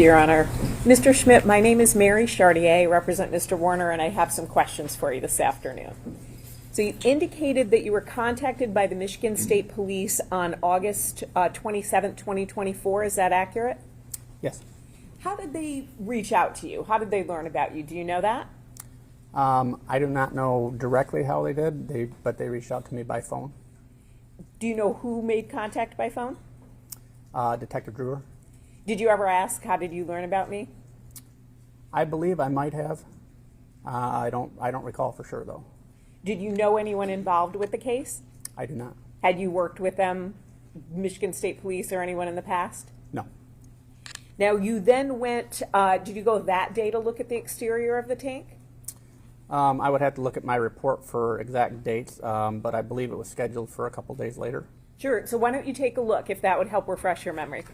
Your Honor. Mr. Schmidt, my name is Mary Chartier. I represent Mr. Warner, and I have some questions for you this afternoon. So you indicated that you were contacted by the Michigan State Police on August 27th, 2024. Is that accurate? Yes. How did they reach out to you? How did they learn about you? Do you know that? I do not know directly how they did, but they reached out to me by phone. Do you know who made contact by phone? Detective Brewer. Did you ever ask, how did you learn about me? I believe I might have. I don't recall for sure though. Did you know anyone involved with the case? I do not. Had you worked with them, Michigan State Police or anyone in the past? No. Now you then went, did you go that day to look at the exterior of the tank? I would have to look at my report for exact dates, but I believe it was scheduled for a couple days later. Sure, so why don't you take a look if that would help refresh your memory.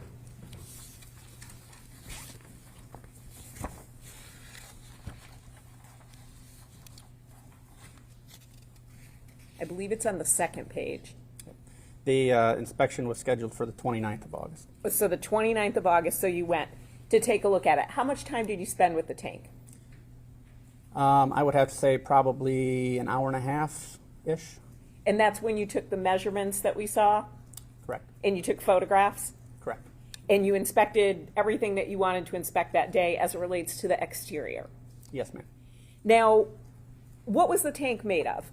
I believe it's on the second page. The inspection was scheduled for the 29th of August. So the 29th of August, so you went to take a look at it. How much time did you spend with the tank? I would have to say probably an hour and a half-ish. And that's when you took the measurements that we saw? Correct. And you took photographs? Correct. And you inspected everything that you wanted to inspect that day as it relates to the exterior? Yes, ma'am. Now, what was the tank made of?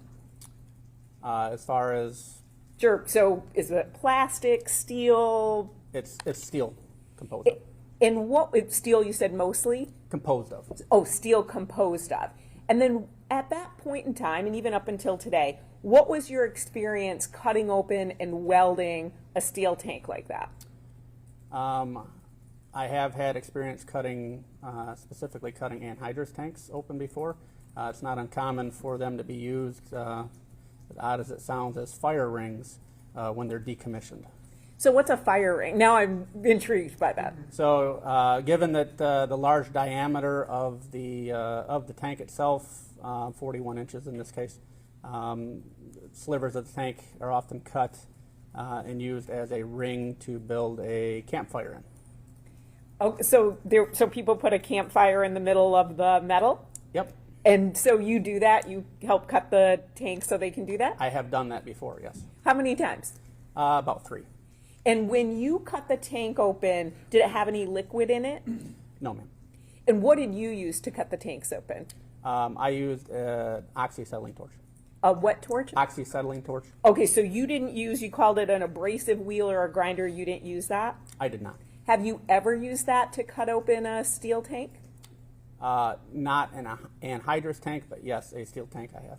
As far as... Sure, so is it plastic, steel? It's steel composed of. And what, steel you said mostly? Composed of. Oh, steel composed of. And then at that point in time, and even up until today, what was your experience cutting open and welding a steel tank like that? I have had experience cutting, specifically cutting anhydrous tanks open before. It's not uncommon for them to be used, as odd as it sounds, as fire rings when they're decommissioned. So what's a fire ring? Now I'm intrigued by that. So given that the large diameter of the tank itself, 41 inches in this case, slivers of the tank are often cut and used as a ring to build a campfire in. Oh, so people put a campfire in the middle of the metal? Yep. And so you do that? You help cut the tank so they can do that? I have done that before, yes. How many times? About 3. And when you cut the tank open, did it have any liquid in it? No, ma'am. And what did you use to cut the tanks open? I used an oxyacetylene torch. A what torch? Oxyacetylene torch. Okay, so you didn't use, you called it an abrasive wheel or a grinder, you didn't use that? I did not. Have you ever used that to cut open a steel tank? Not an anhydrous tank, but yes, a steel tank I have.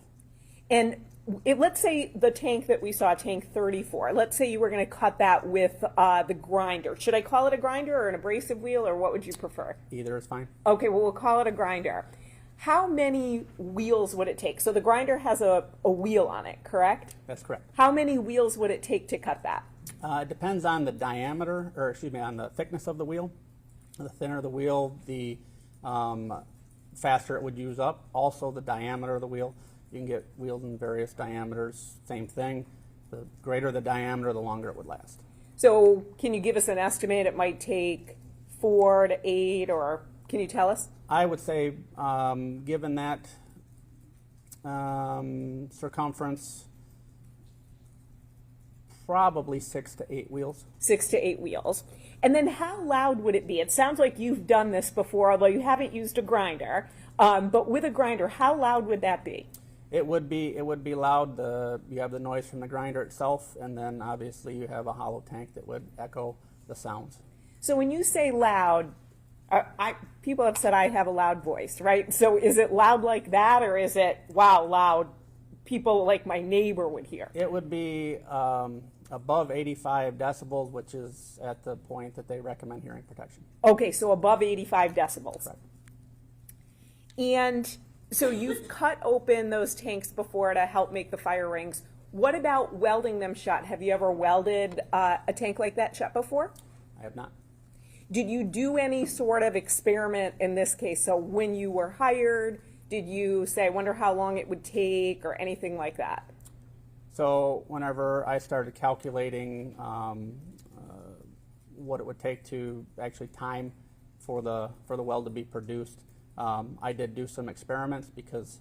And let's say the tank that we saw, tank 34, let's say you were going to cut that with the grinder. Should I call it a grinder or an abrasive wheel, or what would you prefer? Either is fine. Okay, well, we'll call it a grinder. How many wheels would it take? So the grinder has a wheel on it, correct? That's correct. How many wheels would it take to cut that? It depends on the diameter, or excuse me, on the thickness of the wheel. The thinner the wheel, the faster it would use up. Also the diameter of the wheel. You can get wheels in various diameters, same thing. The greater the diameter, the longer it would last. So can you give us an estimate? It might take 4 to 8, or can you tell us? I would say, given that circumference, probably 6 to 8 wheels. 6 to 8 wheels. And then how loud would it be? It sounds like you've done this before, although you haven't used a grinder. But with a grinder, how loud would that be? It would be loud. You have the noise from the grinder itself, and then obviously you have a hollow tank that would echo the sounds. So when you say loud, people have said I have a loud voice, right? So is it loud like that, or is it, wow, loud, people like my neighbor would hear? It would be above 85 decibels, which is at the point that they recommend hearing protection. Okay, so above 85 decibels. Correct. And so you've cut open those tanks before to help make the fire rings. What about welding them shut? Have you ever welded a tank like that shut before? I have not. Did you do any sort of experiment in this case? So when you were hired, did you say, I wonder how long it would take, or anything like that? So whenever I started calculating what it would take to actually time for the weld to be produced. I did do some experiments because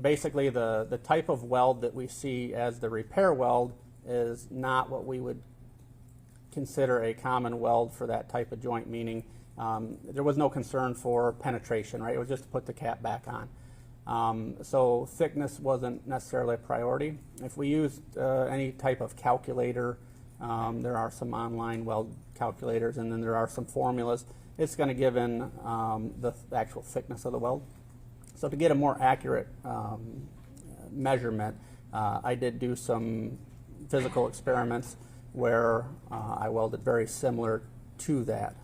basically the type of weld that we see as the repair weld is not what we would consider a common weld for that type of joint, meaning there was no concern for penetration, right? It was just to put the cap back on. So thickness wasn't necessarily a priority. If we used any type of calculator, there are some online weld calculators, and then there are some formulas. It's going to give in the actual thickness of the weld. So to get a more accurate measurement, I did do some physical experiments where I welded very similar to that.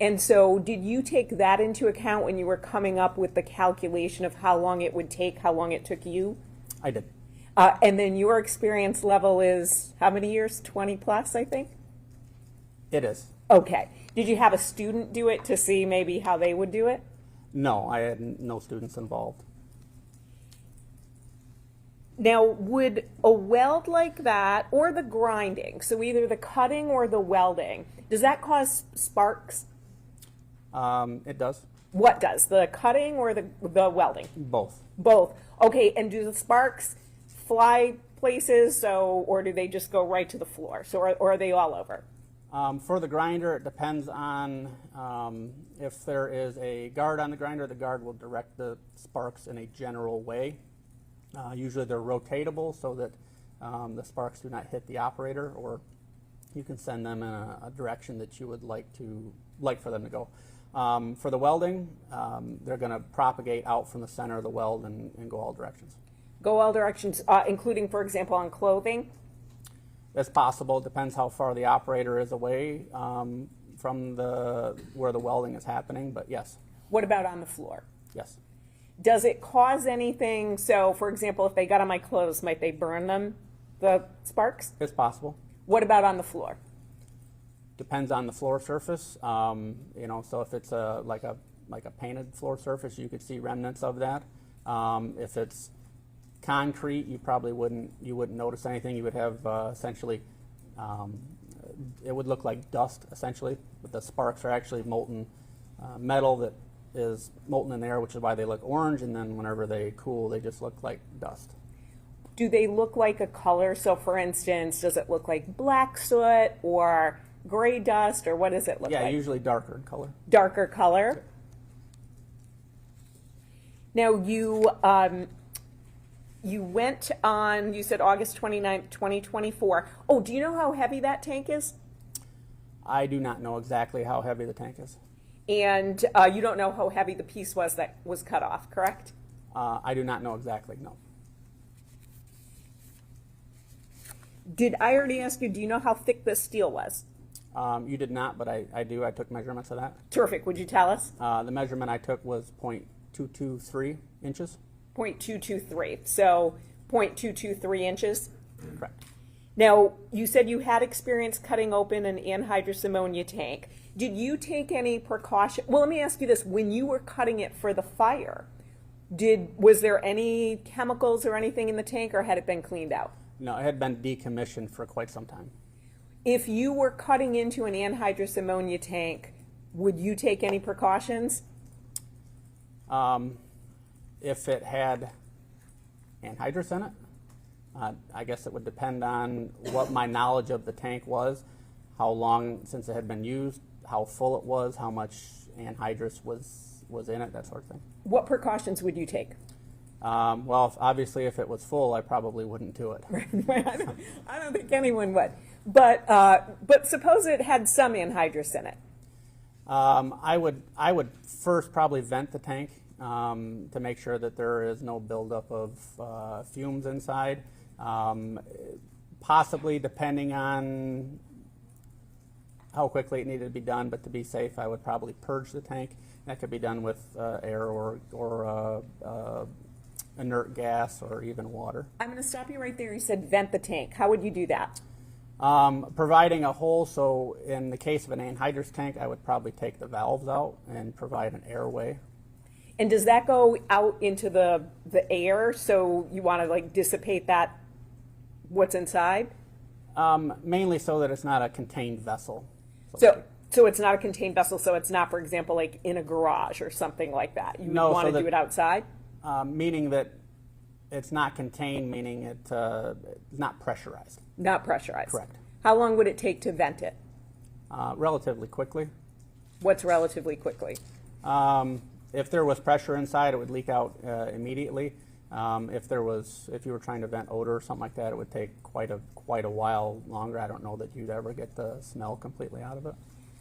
And so did you take that into account when you were coming up with the calculation of how long it would take, how long it took you? I did. And then your experience level is how many years? 20 plus, I think? It is. Okay. Did you have a student do it to see maybe how they would do it? No, I had no students involved. Now, would a weld like that, or the grinding, so either the cutting or the welding, does that cause sparks? It does. What does? The cutting or the welding? Both. Both. Okay, and do the sparks fly places, or do they just go right to the floor? So, or are they all over? For the grinder, it depends on if there is a guard on the grinder. The guard will direct the sparks in a general way. Usually they're rotatable so that the sparks do not hit the operator, or you can send them in a direction that you would like for them to go. For the welding, they're going to propagate out from the center of the weld and go all directions. Go all directions, including, for example, on clothing? It's possible. It depends how far the operator is away from where the welding is happening, but yes. What about on the floor? Yes. Does it cause anything? So, for example, if they got on my clothes, might they burn them, the sparks? It's possible. What about on the floor? Depends on the floor surface. So if it's like a painted floor surface, you could see remnants of that. If it's concrete, you probably wouldn't notice anything. You would have essentially, it would look like dust essentially, but the sparks are actually molten metal that is molten in the air, which is why they look orange, and then whenever they cool, they just look like dust. Do they look like a color? So, for instance, does it look like black soot or gray dust, or what does it look like? Yeah, usually darker in color. Darker color. Now, you went on, you said August 29th, 2024. Oh, do you know how heavy that tank is? I do not know exactly how heavy the tank is. And you don't know how heavy the piece was that was cut off, correct? I do not know exactly, no. Did I already ask you, do you know how thick the steel was? You did not, but I do. I took measurements of that. Terrific. Would you tell us? The measurement I took was 0.223 inches. 0.223. So 0.223 inches? Correct. Now, you said you had experience cutting open an anhydrous ammonia tank. Did you take any precaution? Well, let me ask you this. When you were cutting it for the fire, was there any chemicals or anything in the tank, or had it been cleaned out? No, it had been decommissioned for quite some time. If you were cutting into an anhydrous ammonia tank, would you take any precautions? If it had anhydrous in it, I guess it would depend on what my knowledge of the tank was, how long since it had been used, how full it was, how much anhydrous was in it, that sort of thing. What precautions would you take? Well, obviously, if it was full, I probably wouldn't do it. I don't think anyone would. But suppose it had some anhydrous in it. I would first probably vent the tank to make sure that there is no buildup of fumes inside. Possibly, depending on how quickly it needed to be done, but to be safe, I would probably purge the tank. That could be done with air or inert gas or even water. I'm going to stop you right there. You said vent the tank. How would you do that? Providing a hole, so in the case of an anhydrous tank, I would probably take the valves out and provide an airway. And does that go out into the air, so you want to like dissipate that, what's inside? Mainly so that it's not a contained vessel. So it's not a contained vessel, so it's not, for example, like in a garage or something like that? You would No, want so to do it outside? Meaning that it's not contained, meaning it's not pressurized. Not pressurized? Correct. How long would it take to vent it? Relatively quickly. What's relatively quickly? If there was pressure inside, it would leak out immediately. If you were trying to vent odor or something like that, it would take quite a while longer. I don't know that you'd ever get the smell completely out of it.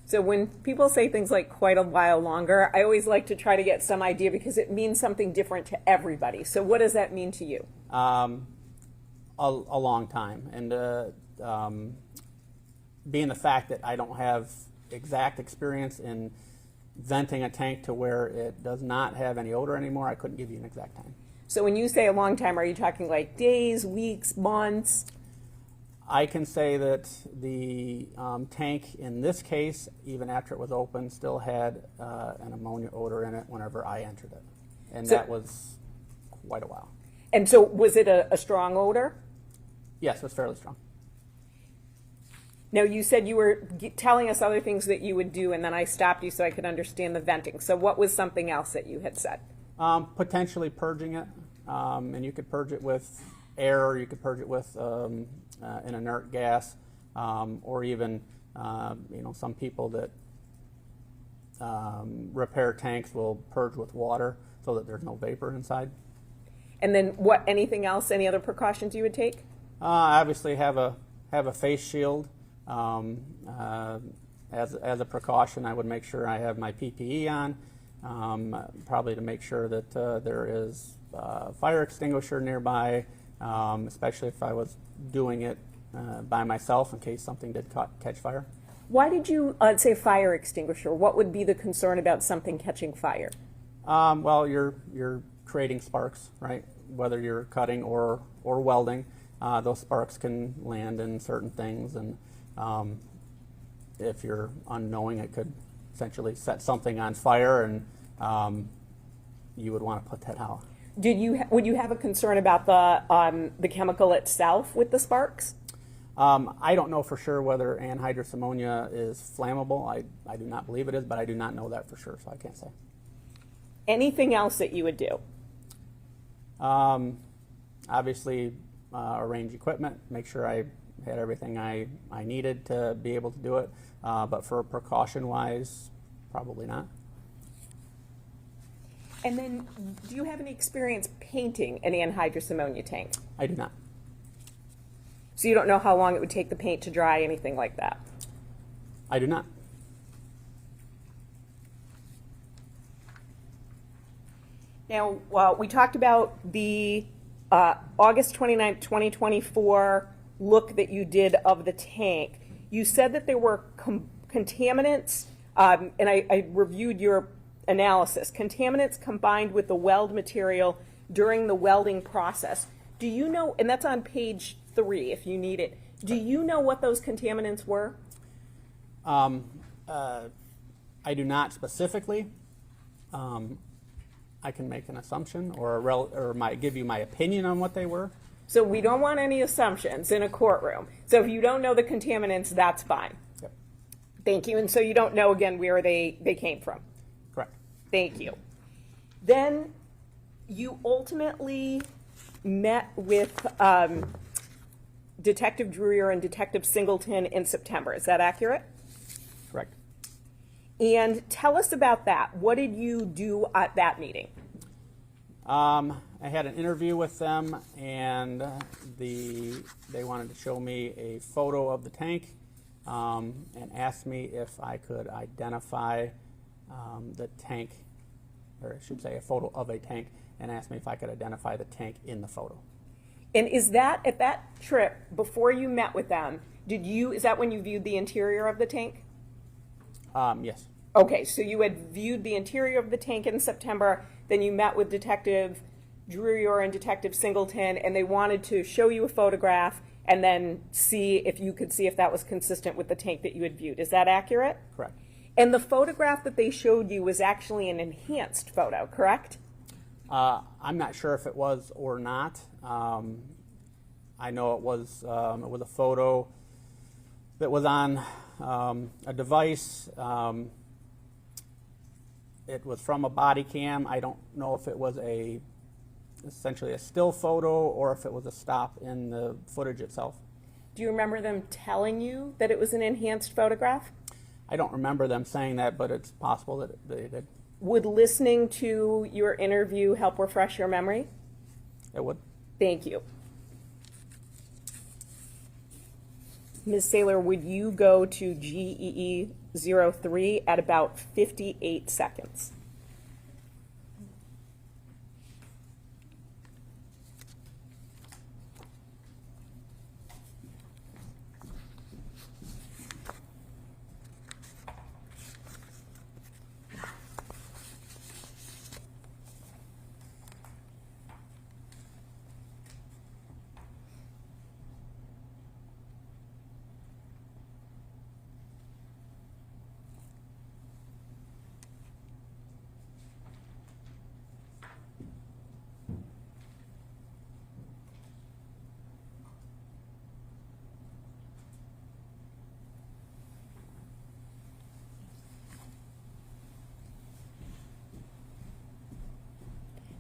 So when people say things like quite a while longer, I always like to try to get some idea because it means something different to everybody. So what does that mean to you? A long time. And being the fact that I don't have exact experience in venting a tank to where it does not have any odor anymore, I couldn't give you an exact time. So when you say a long time, are you talking like days, weeks, months? I can say that the tank in this case, even after it was open, still had an ammonia odor in it whenever I entered it. And that was quite a while. And so was it a strong odor? Yes, it was fairly strong. Now, you said you were telling us other things that you would do, and then I stopped you so I could understand the venting. So what was something else that you had said? Potentially purging it, and you could purge it with air, or you could purge it with an inert gas, or even, some people that repair tanks will purge with water so that there's no vapor inside. And then anything else, any other precautions you would take? Obviously have a face shield. As a precaution, I would make sure I have my PPE on, probably to make sure that there is a fire extinguisher nearby, especially if I was doing it by myself in case something did catch fire. Why did you say fire extinguisher? What would be the concern about something catching fire? Well, you're creating sparks, right? Whether you're cutting or welding, those sparks can land in certain things, and if you're unknowing, it could essentially set something on fire, and you would want to put that out. Would you have a concern about the chemical itself with the sparks? I don't know for sure whether anhydrous ammonia is flammable. I do not believe it is, but I do not know that for sure, so I can't say. Anything else that you would do? Obviously, arrange equipment, make sure I had everything I needed to be able to do it, but for precaution-wise, probably not. And then, do you have any experience painting an anhydrous ammonia tank? I do not. So you don't know how long it would take the paint to dry, anything like that? I do not. Now, we talked about the August 29th, 2024 look that you did of the tank. You said that there were contaminants, and I reviewed your analysis, contaminants combined with the weld material during the welding process. Do you know, and that's on page 3 if you need it, do you know what those contaminants were? I do not specifically. I can make an assumption or give you my opinion on what they were. So we don't want any assumptions in a courtroom. So if you don't know the contaminants, that's fine. Yep. Thank you. And so you don't know, again, where they came from. Correct. Thank you. Then you ultimately met with Detective Drewer and Detective Singleton in September. Is that accurate? Correct. And tell us about that. What did you do at that meeting? I had an interview with them, and they wanted to show me a photo of the tank and asked me if I could identify the tank, or I should say a photo of a tank, and asked me if I could identify the tank in the photo. And is that, at that trip, before you met with them, is that when you viewed the interior of the tank? Yes. Okay, so you had viewed the interior of the tank in September, then you met with Detective Drewer and Detective Singleton, and they wanted to show you a photograph and then see if that was consistent with the tank that you had viewed. Is that accurate? Correct. And the photograph that they showed you was actually an enhanced photo, correct? I'm not sure if it was or not. I know it was a photo that was on a device. It was from a body cam. I don't know if it was essentially a still photo or if it was a stop in the footage itself. Do you remember them telling you that it was an enhanced photograph? I don't remember them saying that, but it's possible that they did. Would listening to your interview help refresh your memory? It would. Thank you. Ms. Saylor, would you go to GEE 03 at about 58 seconds?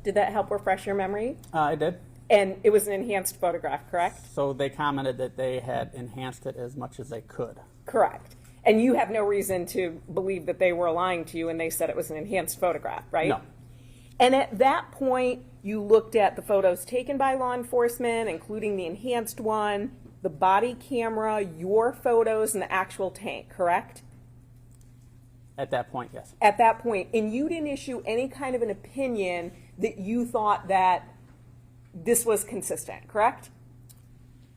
Did that help refresh your memory? It did. And it was an enhanced photograph, correct? So they commented that they had enhanced it as much as they could. Correct. And you have no reason to believe that they were lying to you and they said it was an enhanced photograph, right? No. And at that point, you looked at the photos taken by law enforcement, including the enhanced one, the body camera, your photos, and the actual tank, correct? At that point, yes. At that point, and you didn't issue any kind of an opinion that you thought that this was consistent, correct?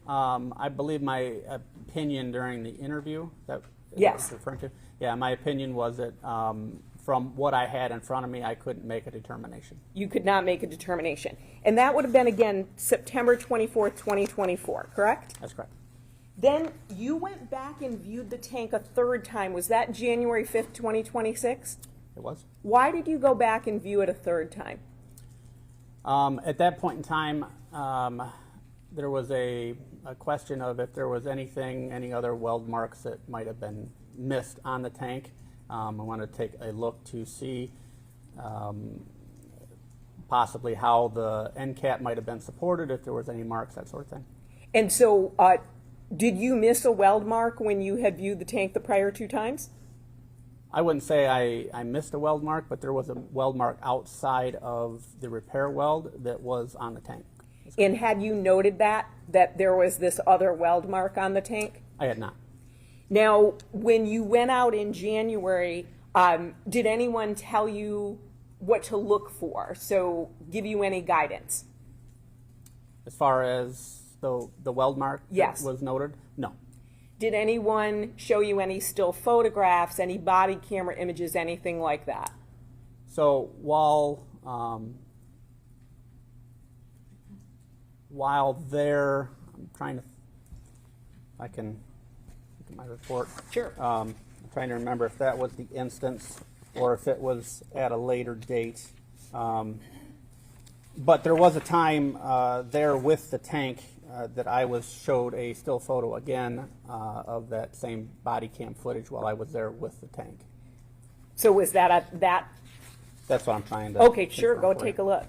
I believe my opinion during the interview that Yes. you're referring to. Yeah, my opinion was that from what I had in front of me, I couldn't make a determination. You could not make a determination. And that would have been, again, September 24th, 2024, correct? That's correct. Then you went back and viewed the tank a third time. Was that January 5th, 2026? It was. Why did you go back and view it a third time? At that point in time, there was a question of if there was any other weld marks that might have been missed on the tank. I wanted to take a look to see possibly how the end cap might have been supported, if there was any marks, that sort of thing. And so did you miss a weld mark when you had viewed the tank the prior two times? I wouldn't say I missed a weld mark, but there was a weld mark outside of the repair weld that was on the tank. And had you noted that there was this other weld mark on the tank? I had not. Now, when you went out in January, did anyone tell you what to look for? So give you any guidance? As far as the weld mark Yes. that was noted, no. Did anyone show you any still photographs, any body camera images, anything like that? So while there, I'm trying to, I can look at my report. Sure. I'm trying to remember if that was the instance or if it was at a later date. But there was a time there with the tank that I was showed a still photo again of that same body cam footage while I was there with the tank. So was that that? That's what I'm trying to. Okay, sure. Go take a look.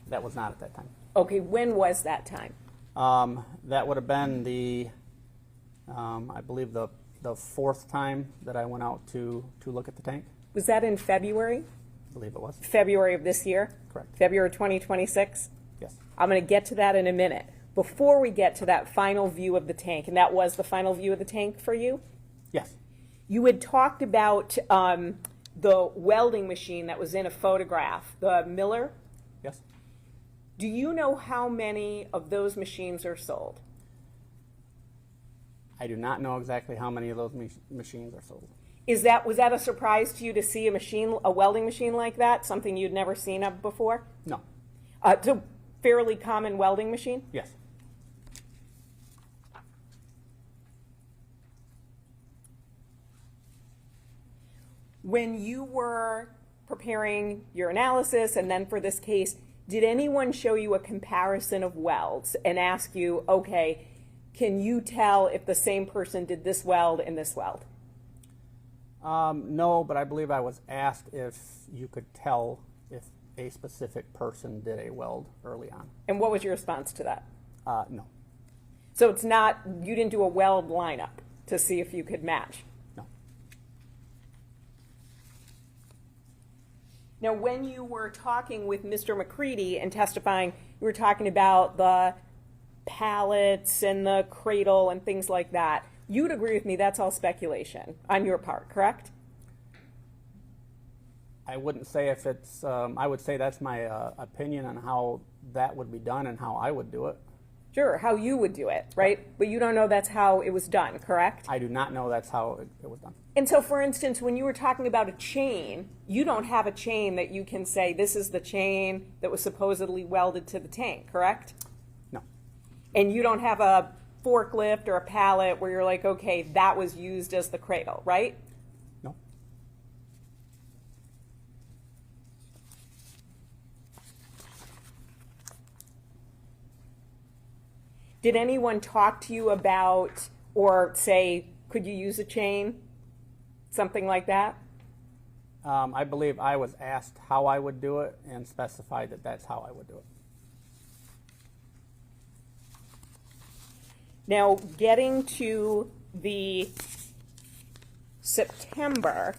That was not at that time. Okay, when was that time? That would have been I believe the fourth time that I went out to look at the tank. Was that in February? I believe it was. February of this year? Correct. February 2026? Yes. I'm going to get to that in a minute. Before we get to that final view of the tank, and that was the final view of the tank for you, Yes. you had talked about the welding machine that was in a photograph, the Miller. Yes. Do you know how many of those machines are sold? I do not know exactly how many of those machines are sold. Was that a surprise to you to see a welding machine like that, something you'd never seen of before? No. So fairly common welding machine? Yes. When you were preparing your analysis and then for this case, did anyone show you a comparison of welds and ask you, okay, can you tell if the same person did this weld and this weld? No, but I believe I was asked if you could tell if a specific person did a weld early on. And what was your response to that? No. So it's not, you didn't do a weld lineup to see if you could match? No. Now, when you were talking with Mr. McCready and testifying, you were talking about the pallets and the cradle and things like that. You would agree with me that's all speculation on your part, correct? I wouldn't say if it's, I would say that's my opinion on how that would be done and how I would do it. Sure, how you would do it, right? But you don't know that's how it was done, correct? I do not know that's how it was done. And so, for instance, when you were talking about a chain, you don't have a chain that you can say, this is the chain that was supposedly welded to the tank, correct? No. And you don't have a forklift or a pallet where you're like, okay, that was used as the cradle, right? No. Did anyone talk to you about or say, could you use a chain? Something like that? I believe I was asked how I would do it and specified that that's how I would do it. Now, getting to the September,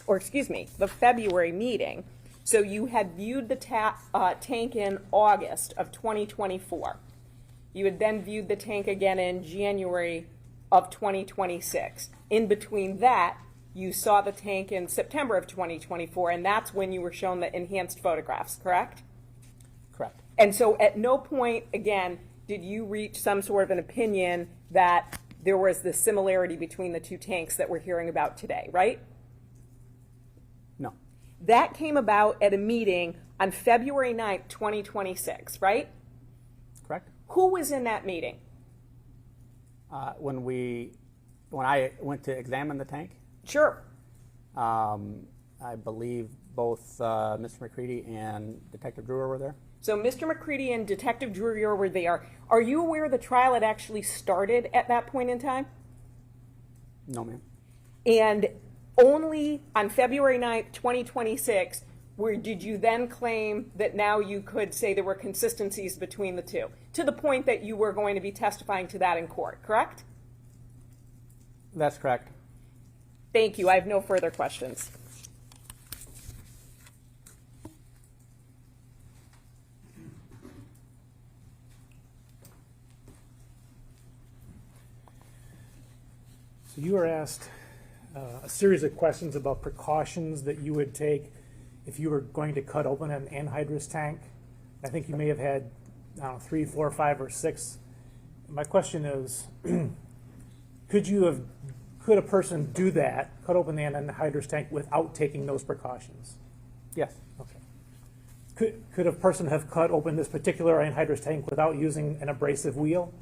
or excuse me, the February meeting, so you had viewed the tank in August of 2024. You had then viewed the tank again in January of 2026. In between that, you saw the tank in September of 2024, and that's when you were shown the enhanced photographs, correct? Correct. And so at no point, again, did you reach some sort of an opinion that there was this similarity between the two tanks that we're hearing about today, right? No. That came about at a meeting on February 9th, 2026, right? Correct. Who was in that meeting? When I went to examine the tank, Sure. I believe both Mr. McCready and Detective Brewer were there. So Mr. McCready and Detective Drewer were there. Are you aware the trial had actually started at that point in time? No, ma'am. And only on February 9th, 2026, did you then claim that now you could say there were consistencies between the two, to the point that you were going to be testifying to that in court, correct? That's correct. Thank you. I have no further questions. So you were asked a series of questions about precautions that you would take if you were going to cut open an anhydrous tank. I think you may have had, I don't know, 3, 4, 5, or 6. My question is, could a person do that, cut open the anhydrous tank without taking those precautions? Yes. Okay. Could a person have cut open this particular anhydrous tank without using an abrasive wheel?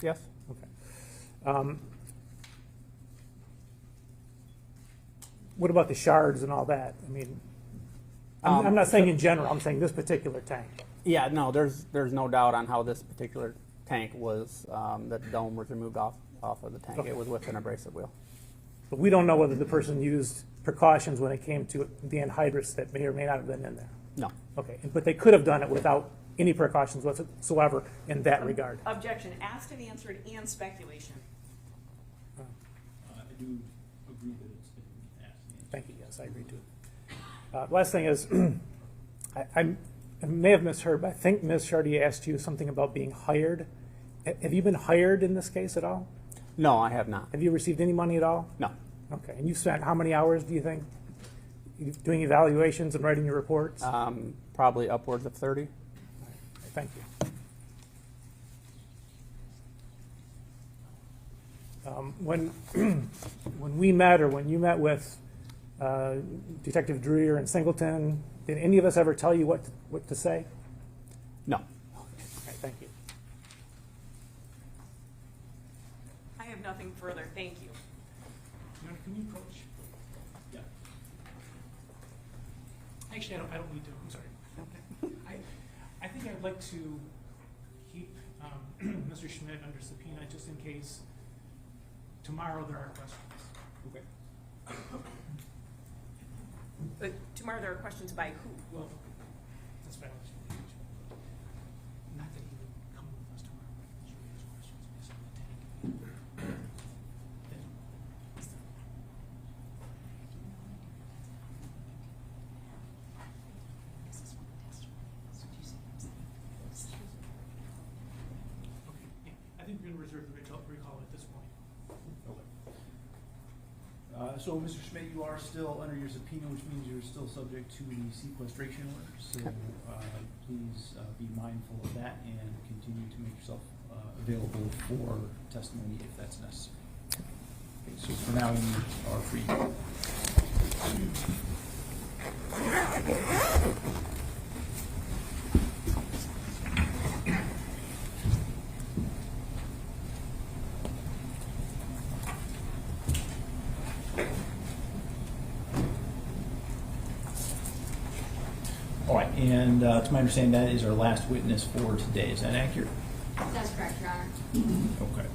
Yes. Okay. What about the shards and all that? I mean, I'm not saying in general. I'm saying this particular tank. Yeah, no, there's no doubt on how this particular tank was, the dome was removed off of the tank. Okay. It was with an abrasive wheel. But we don't know whether the person used precautions when it came to the anhydrous that may or may not have been in there. No. Okay, but they could have done it without any precautions whatsoever in that regard. Objection. Asked and answered and speculation. I do agree that it's been asked. Thank you. Yes, I agree too. Last thing is, I may have misheard, but I think Ms. Chartier asked you something about being hired. Have you been hired in this case at all? No, I have not. Have you received any money at all? No. Okay, and you spent how many hours, do you think, doing evaluations and writing your reports? Probably upwards of 30. Thank you. When we met, or when you met with Detective Drewer and Singleton, did any of us ever tell you what to say? have nothing further. Thank you. Your Honor, can we approach? Yeah. Actually, I don't need to, I'm sorry. I think I'd like to keep Mr. Schmidt under subpoena just in case tomorrow there are questions. Okay. But tomorrow there are questions by who? Well, that's fine. Not that he would come with us tomorrow. I'm sure he has questions based on the tank. Okay, yeah, I think we're going to reserve the recall at this point. Okay. So, Mr. Schmidt, you are still under your subpoena, which means you're still subject to the sequestration order. So, please be mindful of that and continue to make yourself available for testimony if that's necessary. Okay, so for now, you are free. All right, and to my understanding, that is our last witness for today. Is that accurate? That's correct, Your Honor. Okay.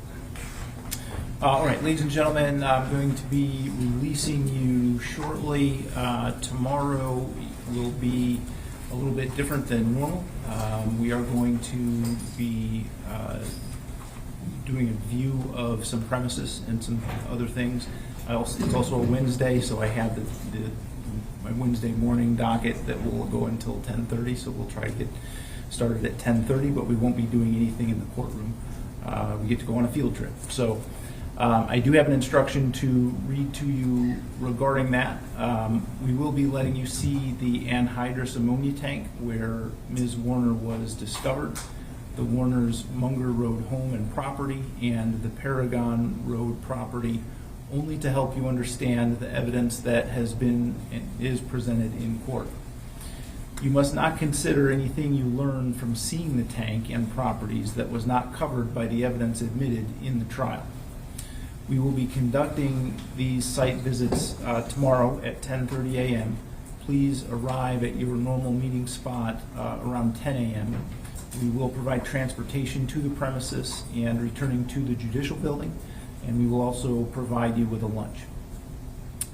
All right, ladies and gentlemen, I'm going to be releasing you shortly. Tomorrow will be a little bit different than normal. We are going to be doing a view of some premises and some other things. It's also a Wednesday, so I have my Wednesday morning docket that will go until 10:30, so we'll try to get started at 10:30, but we won't be doing anything in the courtroom. We get to go on a field trip. So I do have an instruction to read to you regarding that. We will be letting you see the anhydrous ammonia tank where Ms. Warner was discovered, the Warner's Munger Road home and property, and the Paragon Road property, only to help you understand the evidence that has been and is presented in court. You must not consider anything you learn from seeing the tank and properties that was not covered by the evidence admitted in the trial. We will be conducting these site visits tomorrow at 10:30 a.m. Please arrive at your normal meeting spot around 10 a.m. We will provide transportation to the premises and returning to the judicial building, and we will also provide you with a lunch.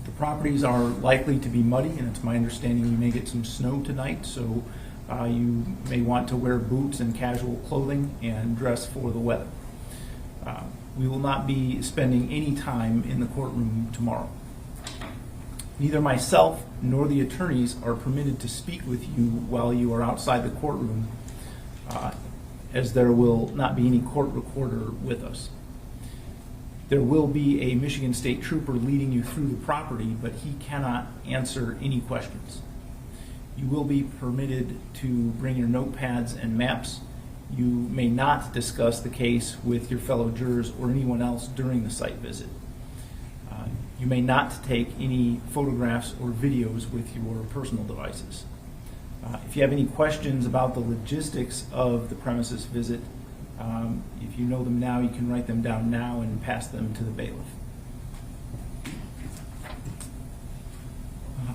The properties are likely to be muddy, and it's my understanding we may get some snow tonight, so you may want to wear boots and casual clothing and dress for the weather. We will not be spending any time in the courtroom tomorrow. Neither myself nor the attorneys are permitted to speak with you while you are outside the courtroom, as there will not be any court recorder with us. There will be a Michigan State Trooper leading you through the property, but he cannot answer any questions. You will be permitted to bring your notepads and maps. You may not discuss the case with your fellow jurors or anyone else during the site visit. You may not take any photographs or videos with your personal devices. If you have any questions about the logistics of the premises visit, if you know them now, you can write them down now and pass them to the bailiff.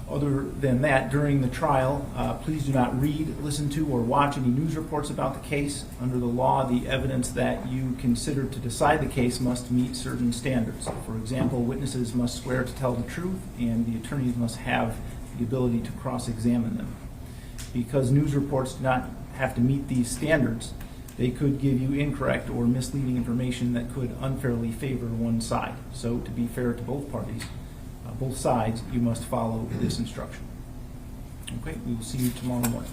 Other than that, during the trial, please do not read, listen to, or watch any news reports about the case. Under the law, the evidence that you consider to decide the case must meet certain standards. For example, witnesses must swear to tell the truth, and the attorneys must have the ability to cross-examine them. Because news reports do not have to meet these standards, they could give you incorrect or misleading information that could unfairly favor one side. So, to be fair to both parties, both sides, you must follow this instruction. Okay, we will see you tomorrow morning.